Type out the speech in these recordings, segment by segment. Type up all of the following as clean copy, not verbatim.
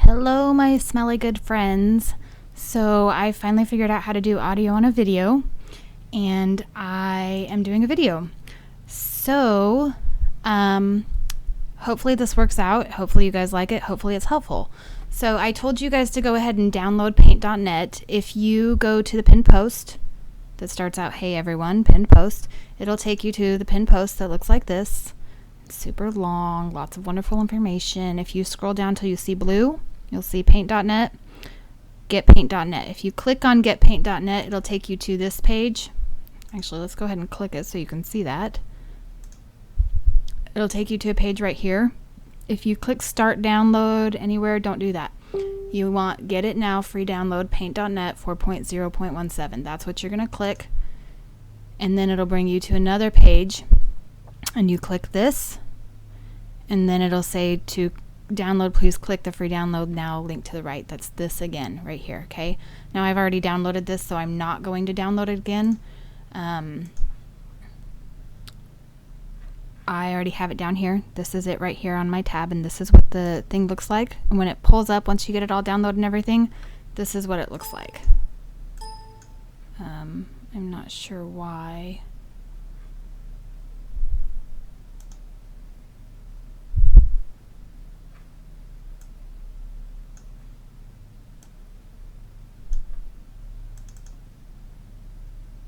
Hello, my smelly good friends. So I finally figured out how to do audio on a video, and I am doing a video. So hopefully this works out. Hopefully you guys like it. Hopefully it's helpful. So I told you guys to go ahead and download paint.net. If you go to the pinned post that starts out, "Hey everyone," pinned post, it'll take you to the pinned post that looks like this. It's super long, lots of wonderful information. If you scroll down till you see blue, you'll see paint.net, get paint.net. If you click on get paint.net, it'll take you to this page. Actually, let's go ahead and click it so you can see that. It'll take you to a page right here. If you click start download anywhere, don't do that. You want get it now, free download, paint.net 4.0.17. That's what you're going to click. And then it'll bring you to another page. And you click this. And then it'll say to download, please click the free download now link to the right. That's this again right here. Okay. Now I've already downloaded this, so I'm not going to download it again. I already have it down here. This is it right here on my tab, and this is what the thing looks like. And when it pulls up, once you get it all downloaded and everything, this is what it looks like. I'm not sure why.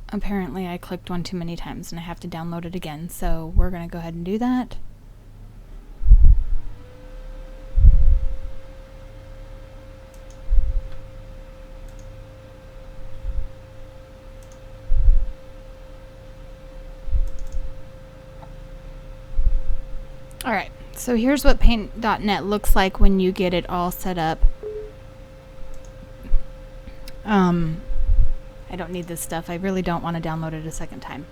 Apparently I clicked one too many times and I have to download it again, so we're going to go ahead and do that. Alright, so here's what paint.net looks like when you get it all set up. I don't need this stuff. I really don't want to download it a second time.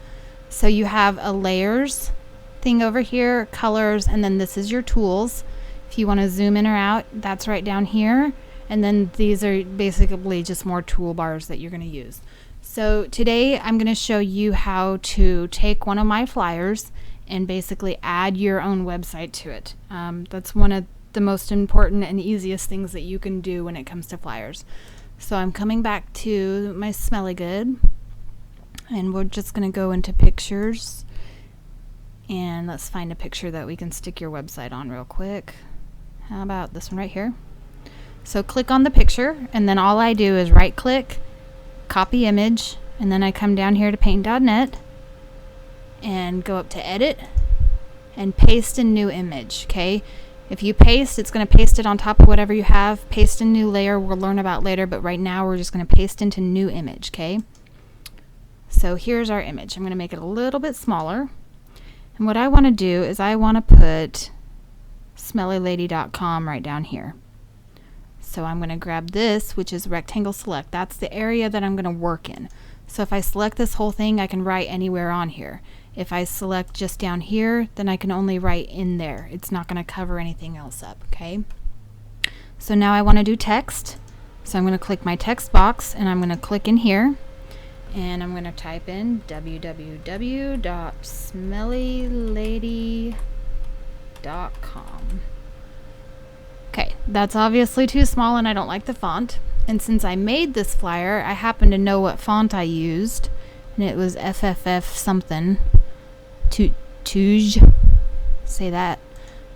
So you have a layers thing over here, colors, and then this is your tools. If you want to zoom in or out, that's right down here. And then these are basically just more toolbars that you're going to use. So today I'm going to show you how to take one of my flyers and basically add your own website to it. That's one of the most important and easiest things that you can do when it comes to flyers. So I'm coming back to my smelly good, and we're just going to go into pictures, and let's find a picture that we can stick your website on real quick. How about this one right here? So click on the picture, and then all I do is right click, copy image, and then I come down here to paint.net and go up to edit and paste a new image. Okay, if you paste, it's going to paste it on top of whatever you have. Paste a new layer, we'll learn about later, but right now we're just going to paste into new image. Okay, so here's our image. I'm going to make it a little bit smaller, and what I want to do is I want to put smellylady.com right down here. So I'm going to grab this, which is rectangle select. That's the area that I'm going to work in. So if I select this whole thing, I can write anywhere on here. If I select just down here, then I can only write in there. It's not going to cover anything else up, okay? So now I want to do text. So I'm going to click my text box, and I'm going to click in here, and I'm going to type in www.smellylady.com. Okay, that's obviously too small, and I don't like the font. And since I made this flyer, I happen to know what font I used, and it was FFF something. Touge. Say that.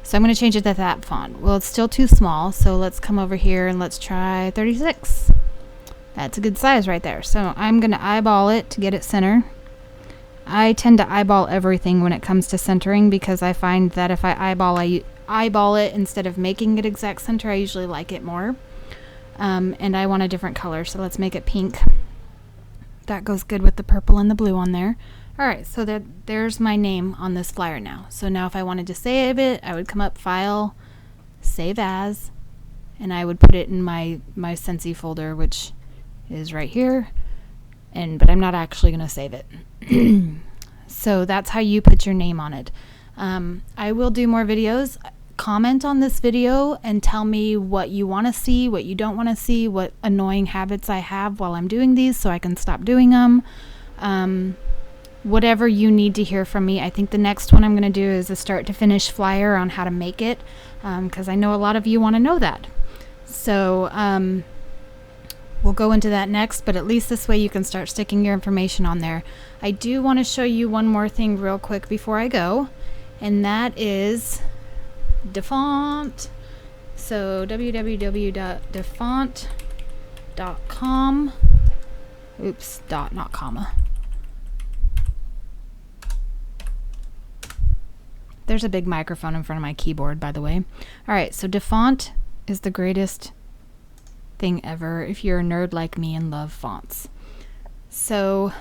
So I'm going to change it to that font. Well, it's still too small, so let's come over here and let's try 36. That's a good size right there. So I'm going to eyeball it to get it center. I tend to eyeball everything when it comes to centering because I find that if I eyeball it instead of making it exact center, I usually like it more. And I want a different color, so let's make it pink. That goes good with the purple and the blue on there. Alright, so there's my name on this flyer now. So now if I wanted to save it, I would come up, File, Save As, and I would put it in my Scentsy folder, which is right here. But I'm not actually going to save it. So that's how you put your name on it. I will do more videos. Comment on this video and tell me what you want to see, what you don't want to see, what annoying habits I have while I'm doing these so I can stop doing them. Whatever you need to hear from me. I think the next one I'm going to do is a start to finish flyer on how to make it, because I know a lot of you want to know that. So we'll go into that next, but at least this way you can start sticking your information on there. I do want to show you one more thing real quick before I go, and that is DaFont. So www.dafont.com. Oops, dot, not comma. There's a big microphone in front of my keyboard, by the way. All right, so DaFont is the greatest thing ever if you're a nerd like me and love fonts. So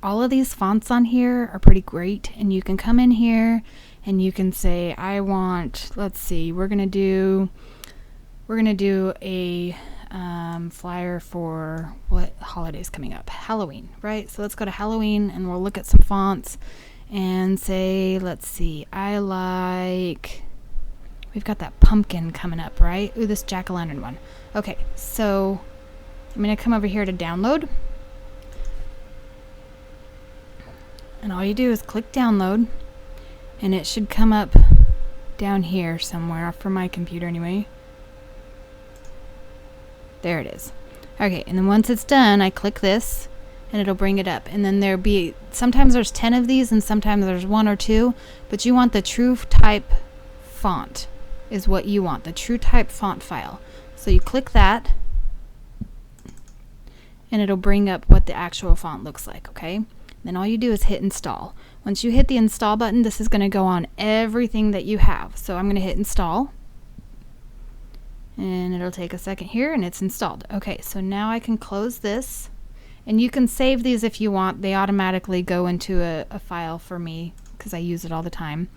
all of these fonts on here are pretty great, and you can come in here and you can say, I want, let's see, we're gonna do a flyer for what holiday's coming up? Halloween, right? So let's go to Halloween and we'll look at some fonts and say, let's see, we've got that pumpkin coming up, right? Ooh, this jack-o'-lantern one. Okay, so I'm gonna come over here to download. And all you do is click download, and it should come up down here somewhere, for my computer anyway. There it is. Okay, and then once it's done, I click this, and it'll bring it up. And then sometimes there's 10 of these, and sometimes there's 1 or 2, but you want the true type font is what you want, the true type font file. So you click that, and it'll bring up what the actual font looks like, okay? Then all you do is hit install. Once you hit the install button, this is going to go on everything that you have. So I'm going to hit install, and it'll take a second here, and it's installed. Okay, so now I can close this, and you can save these if you want. They automatically go into a file for me because I use it all the time.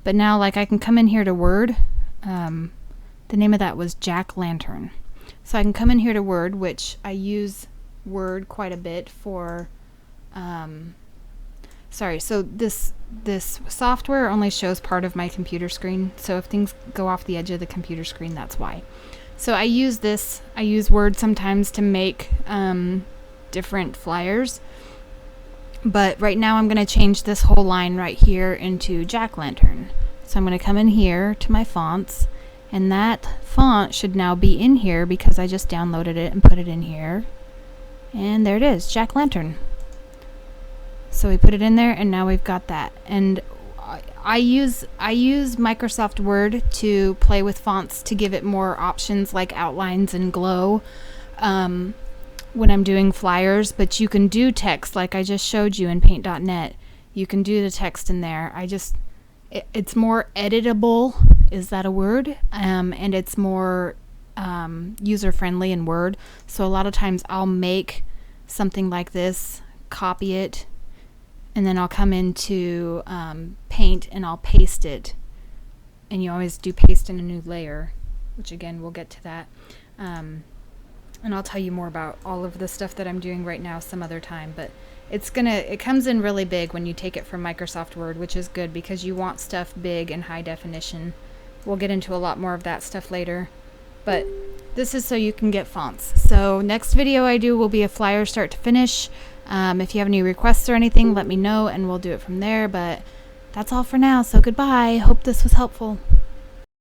But now, like, I can come in here to Word. The name of that was Jack Lantern. So I can come in here to Word, which I use Word quite a bit for. So this software only shows part of my computer screen. So if things go off the edge of the computer screen, that's why. So I use this. I use Word sometimes to make different flyers. But right now I'm going to change this whole line right here into Jack Lantern. So I'm going to come in here to my fonts, and that font should now be in here because I just downloaded it and put it in here. And there it is, Jack Lantern. So we put it in there, and now we've got that. And I use Microsoft Word to play with fonts to give it more options like outlines and glow when I'm doing flyers, but you can do text like I just showed you in Paint.net. You can do the text in there. It's more editable, is that a word? And it's more user-friendly in Word. So a lot of times I'll make something like this, copy it, and then I'll come into Paint and I'll paste it. And you always do paste in a new layer, which again, we'll get to that. And I'll tell you more about all of the stuff that I'm doing right now some other time, but it comes in really big when you take it from Microsoft Word, which is good because you want stuff big and high definition. We'll get into a lot more of that stuff later, but this is so you can get fonts. So next video I do will be a flyer start to finish. If you have any requests or anything, let me know and we'll do it from there, but that's all for now. So goodbye. Hope this was helpful.